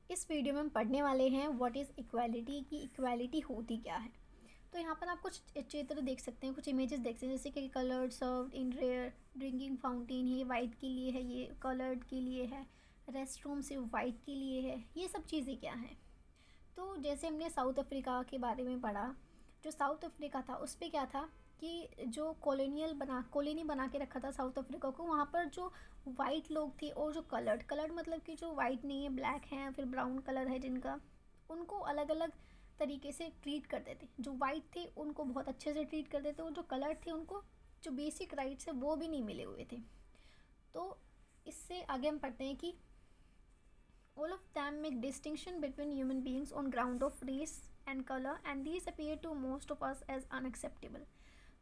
इस वीडियो में हम पढ़ने वाले हैं व्हाट इज़ इक्वालिटी की इक्वालिटी होती क्या है। तो यहाँ पर आप कुछ चित्र देख सकते हैं, कुछ इमेजेस देख सकते हैं, जैसे कि coloured served in rare drinking fountain, ये वाइट के लिए है, ये कलर्ड के लिए है, रेस्ट रूम सिर्फ वाइट के लिए है। ये सब चीज़ें क्या हैं? तो जैसे हमने साउथ अफ्रीका के बारे में पढ़ा, जो साउथ अफ्रीका था उस पर क्या था कि जो कॉलोनी बना के रखा था साउथ अफ्रीका को, वहाँ पर जो वाइट लोग थे और जो कलर्ड मतलब कि जो वाइट नहीं है, ब्लैक हैं, फिर ब्राउन कलर है जिनका, उनको अलग अलग तरीके से ट्रीट करते थे। जो वाइट थे उनको बहुत अच्छे से ट्रीट करते थे और जो कलर्ड थे उनको जो बेसिक राइट्स है वो भी नहीं मिले हुए थे। तो इससे आगे हम पढ़ते हैं कि all of them make distinction between human beings on ground of race and color and these appear to most of us as unacceptable।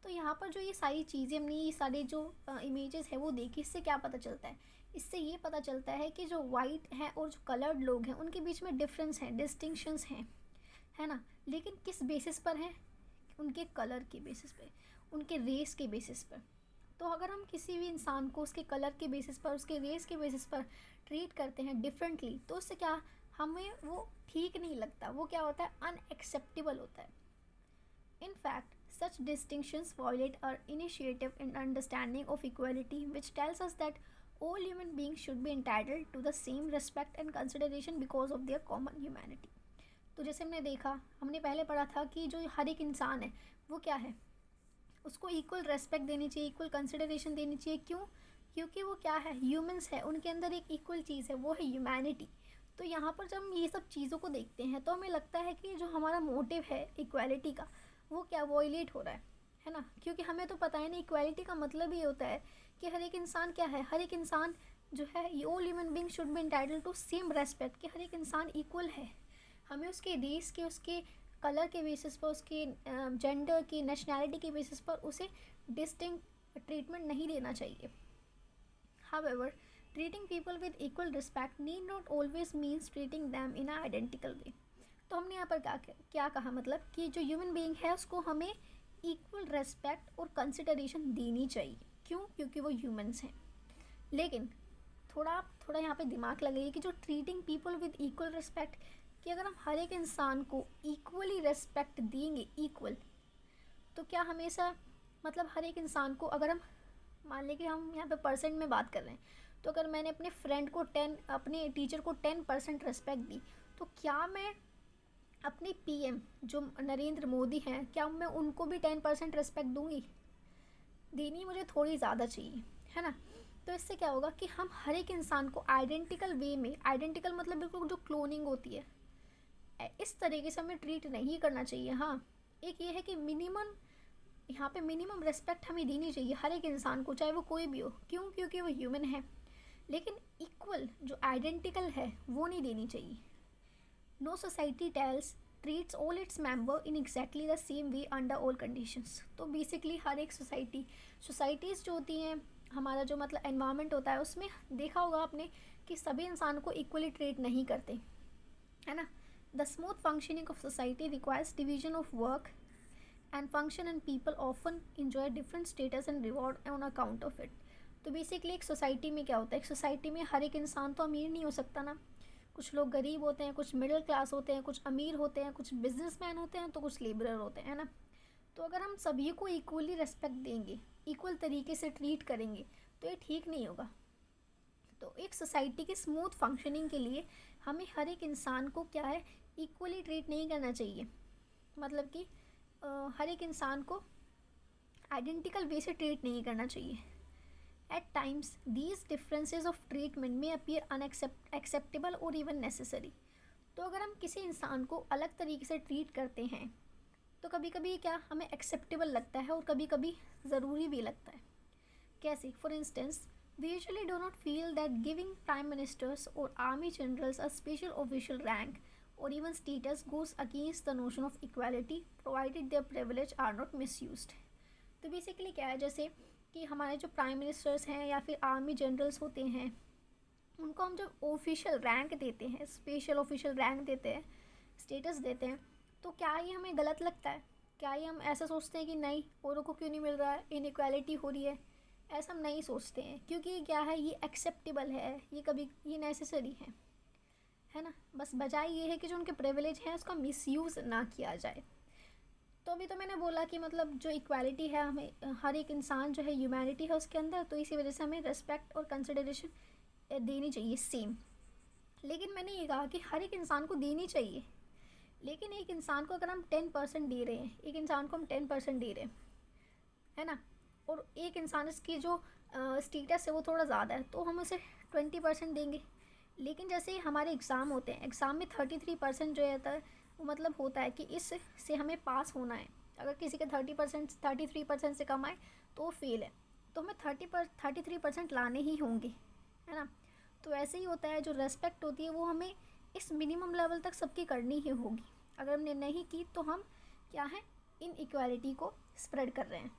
तो यहाँ पर जो ये सारी चीज़ें हमने ये सारे जो इमेजेस है वो देखी, इससे क्या पता चलता है? इससे ये पता चलता है कि जो वाइट है और जो कलर्ड लोग हैं उनके बीच में डिफरेंस है, डिस्टिंक्शंस हैं, है ना। लेकिन किस बेसिस पर है? उनके कलर के बेसिस पे, उनके रेस के बेसिस पर। तो अगर हम किसी भी इंसान को उसके कलर के बेसिस पर, उसके रेस के बेसिस पर ट्रीट करते हैं डिफरेंटली, तो उससे क्या, हमें वो ठीक नहीं लगता, वो क्या होता है, अनएक्सेप्टेबल होता है। In fact such distinctions violate our initiative in understanding of equality, which tells us that all human beings should be entitled to the same respect and consideration because of their common humanity। तो जैसे हमने पहले पढ़ा था कि जो हर एक इंसान है वो क्या है, उसको इक्वल रेस्पेक्ट देनी चाहिए, इक्वल कंसिडरेशन देनी चाहिए। क्यों? क्योंकि वो क्या है, ह्यूमंस है, उनके अंदर एक इक्वल चीज़ है, वो है ह्यूमैनिटी। तो यहाँ पर जब हम ये सब चीज़ों को देखते हैं तो हमें लगता है कि जो हमारा मोटिव है इक्वालिटी का, वो क्या वॉयलेट हो रहा है ना। क्योंकि हमें तो पता है ना, इक्वालिटी का मतलब ये होता है कि हर एक इंसान क्या है, हर एक इंसान जो है, all human being should be entitled to same respect, कि हर एक इंसान इक्वल है। हमें उसके रेस के, उसके कलर के बेसिस पर, उसके जेंडर की, नेशनैलिटी के बेसिस पर उसे डिस्टिंक्ट ट्रीटमेंट नहीं देना चाहिए। However, treating people with equal respect need not always means treating them in a identical way. तो हमने यहाँ पर क्या कहा, मतलब कि जो ह्यूमन बीइंग है उसको हमें इक्वल रेस्पेक्ट और कंसिडरेशन देनी चाहिए। क्यों? क्योंकि वो ह्यूमंस हैं। लेकिन थोड़ा थोड़ा यहाँ पे दिमाग लगाइए कि जो treating people with equal respect, कि अगर हम हर एक इंसान को इक्वली रेस्पेक्ट देंगे, इक्वल, तो क्या हमेशा, मतलब हर एक इंसान को, अगर हम मान लें कि हम यहाँ पे परसेंट में बात कर रहे हैं, तो अगर मैंने अपने फ्रेंड को 10, अपने टीचर को 10% रेस्पेक्ट दी, तो क्या मैं अपने पीएम जो नरेंद्र मोदी हैं, क्या मैं उनको भी 10% रेस्पेक्ट दूंगी? देनी मुझे थोड़ी ज़्यादा चाहिए, है ना। तो इससे क्या होगा कि हम हर एक इंसान को आइडेंटिकल वे में, आइडेंटिकल मतलब बिल्कुल जो क्लोनिंग होती है, इस तरीके से हमें ट्रीट नहीं करना चाहिए। हाँ, एक ये है कि मिनिमम, यहाँ पे मिनिमम रेस्पेक्ट हमें देनी चाहिए हर एक इंसान को, चाहे वो कोई भी हो। क्यों? क्योंकि वो ह्यूमन है। लेकिन इक्वल जो आइडेंटिकल है वो नहीं देनी चाहिए। No society tales treats all its member in exactly the same way under all conditions. तो बेसिकली हर एक सोसाइटीज़ जो होती हैं, हमारा जो मतलब एनवायरनमेंट होता है, उसमें देखा होगा आपने कि सभी इंसान को इक्वली ट्रीट नहीं करते, है ना। The smooth functioning of society requires division of work and function and people often enjoy different status and reward on account of it। तो बेसिकली एक सोसाइटी में क्या होता है, एक सोसाइटी में हर एक इंसान तो अमीर नहीं हो सकता ना। कुछ लोग गरीब होते हैं, कुछ मिडिल क्लास होते हैं, कुछ अमीर होते हैं, कुछ बिजनेसमैन होते हैं, तो कुछ लेबरर होते हैं, है ना। तो अगर हम सभी को इक्वली रेस्पेक्ट देंगे, इक्वल तरीके से ट्रीट करेंगे, तो ये ठीक नहीं होगा। तो एक सोसाइटी की स्मूथ फंक्शनिंग के लिए हमें हर एक इंसान को क्या है, इक्वली ट्रीट नहीं करना चाहिए। मतलब कि हर एक इंसान को आइडेंटिकल वे से ट्रीट नहीं करना चाहिए। At times these differences of treatment में अपीयर अनएक्सेप्टेबल और इवन नेसेसरी। तो अगर हम किसी इंसान को अलग तरीके से ट्रीट करते हैं तो कभी कभी क्या हमें एक्सेप्टेबल लगता है और कभी कभी ज़रूरी भी लगता है। कैसे? For instance, we usually do not feel that giving prime ministers और army generals a special official rank or even status goes against the notion of equality provided their privilege are not misused। तो basically क्या है, जैसे कि हमारे जो prime ministers हैं या फिर आर्मी जनरल्स होते हैं, उनको हम जब ऑफिशियल रैंक देते हैं, स्पेशल ऑफिशियल रैंक देते हैं, स्टेटस देते हैं, तो क्या ये हमें गलत लगता है? क्या ये हम ऐसा सोचते हैं कि नहीं, औरों को क्यों नहीं मिल रहा है, इनइक्वालिटी हो रही है? ऐसा हम नहीं सोचते हैं, क्योंकि क्या है, ये एक्सेप्टेबल है, ये कभी ये नेसेसरी है ना। बस बजाय ये है कि जो उनके प्रिविलेज हैं उसका मिसयूज़ ना किया जाए। तो अभी तो मैंने बोला कि मतलब जो इक्वालिटी है, हमें हर एक इंसान जो है ह्यूमैनिटी है उसके अंदर, तो इसी वजह से हमें रिस्पेक्ट और कंसिडरेशन देनी चाहिए सेम। लेकिन मैंने ये कहा कि हर एक इंसान को देनी चाहिए, लेकिन एक इंसान को अगर हम 10% दे रहे हैं, एक इंसान को हम 10% दे रहे हैं, है ना, और एक इंसान इसकी जो स्टेटस है वो थोड़ा ज़्यादा है, तो हम उसे 20% देंगे। लेकिन जैसे ही हमारे एग्ज़ाम होते हैं, एग्ज़ाम में 33% जो रहता है वो मतलब होता है कि इससे हमें पास होना है। अगर किसी का 33% से कम आए तो वो फेल है, तो हमें 33% लाने ही होंगे, है ना। तो ऐसे ही होता है, जो रेस्पेक्ट होती है वो हमें इस मिनिमम लेवल तक सबकी करनी ही होगी। अगर हमने नहीं की तो हम क्या है, इन इक्वालिटी को स्प्रेड कर रहे हैं।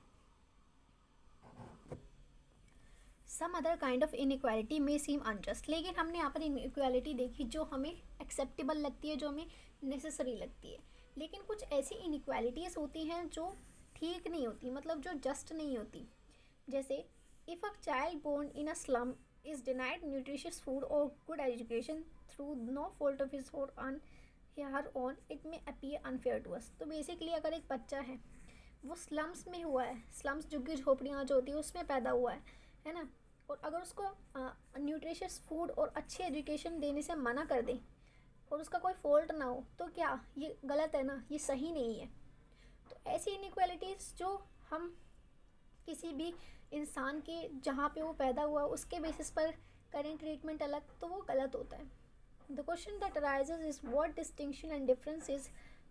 Some other kind of inequality may seem unjust, लेकिन हमने यहाँ पर इनइक्वालिटी देखी जो हमें एक्सेप्टेबल लगती है, जो हमें नेसेसरी लगती है। लेकिन कुछ ऐसी इनइक्वालिटीज़ होती हैं जो ठीक नहीं होती, मतलब जो जस्ट नहीं होती। जैसे if a child born in a slum is denied nutritious food और good education through no fault of his or on her own, it may appear unfair to us. तो बेसिकली अगर एक बच्चा है वो स्लम्स में हुआ है, स्लम्स झुग्गी झोपड़ियाँ जो होती है उसमें पैदा हुआ है ना, और अगर उसको न्यूट्रिशियस फूड और अच्छी एजुकेशन देने से मना कर दें और उसका कोई फॉल्ट ना हो, तो क्या ये गलत है ना, ये सही नहीं है। तो ऐसी इनइक्वालिटीज़ जो हम किसी भी इंसान के जहाँ पे वो पैदा हुआ उसके बेसिस पर करें ट्रीटमेंट अलग, तो वो गलत होता है। The question that arises is what distinction and differences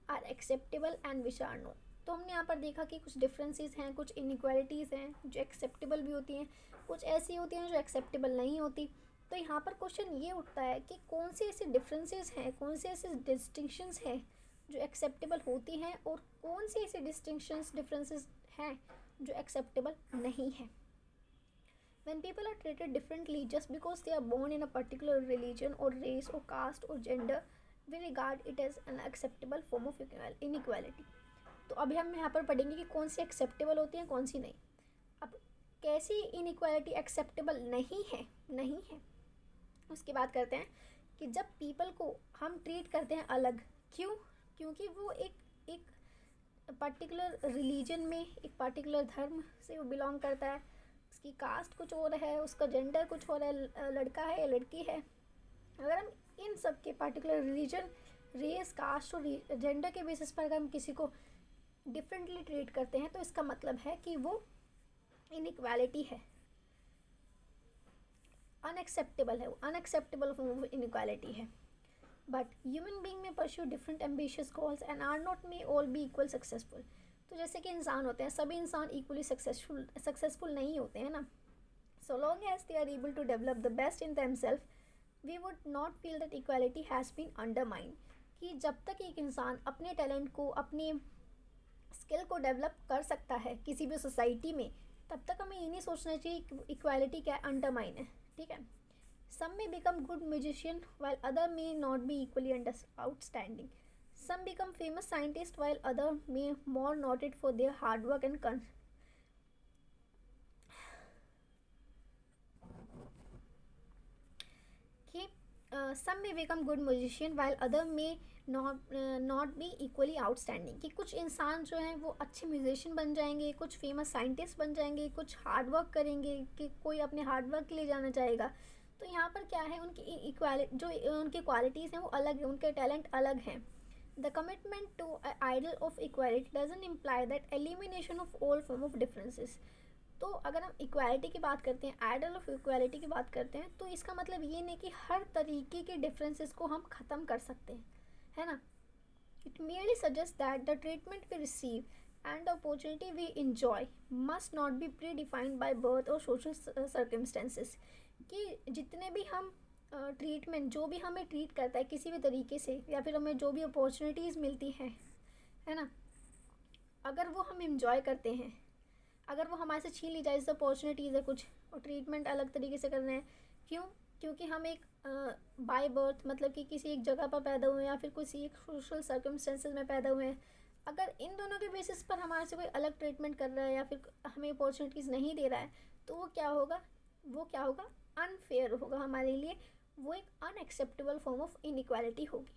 are acceptable and which are not. तो हमने यहाँ पर देखा कि कुछ डिफरेंसेस हैं, कुछ इनइक्वालिटीज़ हैं जो एक्सेप्टेबल भी होती हैं, कुछ ऐसी होती हैं जो एक्सेप्टेबल नहीं होती। तो यहाँ पर क्वेश्चन ये उठता है कि कौन से ऐसे डिफरेंसेस हैं, कौन से ऐसे डिस्टिंक्शंस हैं जो एक्सेप्टेबल होती हैं, और कौन से ऐसे डिस्टिंक्शंस डिफरेंसेस हैं जो एक्सेप्टेबल नहीं है। When people are treated differently just because they are born in a particular religion or race or caste or gender, we regard it as an acceptable form of inequality. तो अभी हम यहाँ पर पढ़ेंगे कि कौन सी एक्सेप्टेबल होती हैं, कौन सी नहीं। अब कैसी इनइक्वालिटी एक्सेप्टेबल नहीं है उसकी बात करते हैं कि जब पीपल को हम ट्रीट करते हैं अलग, क्यों, क्योंकि वो एक पर्टिकुलर रिलीजन में, एक पर्टिकुलर धर्म से वो बिलोंग करता है, उसकी कास्ट कुछ और है, उसका जेंडर कुछ और है, लड़का है या लड़की है। अगर हम इन सब के पर्टिकुलर रिलीजन, रेस, कास्ट और जेंडर के बेसिस पर अगर हम किसी को डिफरेंटली ट्रीट करते हैं तो इसका मतलब है कि वो इनइक्वालिटी है, अनएक्सेप्टेबल है, वो अनएक्सेप्टेबल फॉर्म ऑफ इनइक्वालिटी है। But human being may pursue different ambitious goals and are not may all be equal successful. तो जैसे कि इंसान होते हैं, सभी इंसान इक्वली सक्सेसफुल नहीं होते हैं ना। So long as they are able to develop the best in themselves, we would not feel that equality has been undermined. कि जब तक एक इंसान अपने टैलेंट को, अपने स्किल को डेवलप कर सकता है किसी भी सोसाइटी में, तब तक हमें ये नहीं सोचना चाहिए कि इक्वालिटी क्या अंडरमाइन है, ठीक है। सम में become good musician while other may not be equally outstanding. Some become famous scientists while others may more noted for their hard work and some may become good musician while other may not be equally outstanding। कि कुछ इंसान जो हैं वो अच्छे musician बन जाएंगे, कुछ फेमस साइंटिस्ट बन जाएंगे, कुछ हार्ड वर्क करेंगे, कि कोई अपने हार्ड वर्क के लिए जाना चाहेगा। तो यहाँ पर क्या है, उनकी जो उनकी क्वालिटीज़ हैं वो अलग है, उनके टैलेंट अलग हैं। The commitment to an ideal of equality doesn't imply that elimination of all form of differences। तो अगर हम इक्वालिटी की बात करते हैं, आइडियल ऑफ इक्वालिटी की बात करते हैं, तो इसका मतलब ये नहीं कि हर तरीके के डिफरेंसेस को हम ख़त्म कर सकते हैं, है ना। It merely suggests that the treatment we receive and the opportunity we enjoy must not be predefined by birth or social circumstances। कि जितने भी हम ट्रीटमेंट, जो भी हमें ट्रीट करता है किसी भी तरीके से, या फिर हमें जो भी अपॉर्चुनिटीज़ मिलती हैं, है ना, अगर वो हम इंजॉय करते हैं, अगर वो हमारे से छीन ली जाए, जैसे अपॉर्चुनिटीज़ है कुछ और ट्रीटमेंट अलग तरीके से करना है, क्यों, क्योंकि हम एक बाय बर्थ, मतलब कि किसी एक जगह पर पैदा हुए हैं या फिर किसी एक सोशल सर्कमस्टेंसेस में पैदा हुए हैं, अगर इन दोनों के बेसिस पर हमारे से कोई अलग ट्रीटमेंट कर रहा है या फिर हमें अपॉर्चुनिटीज़ नहीं दे रहा है, तो वो क्या होगा, अनफेयर होगा हमारे लिए, वो एक अनएक्सेप्टेबल फॉर्म ऑफ इनइक्वालिटी होगी।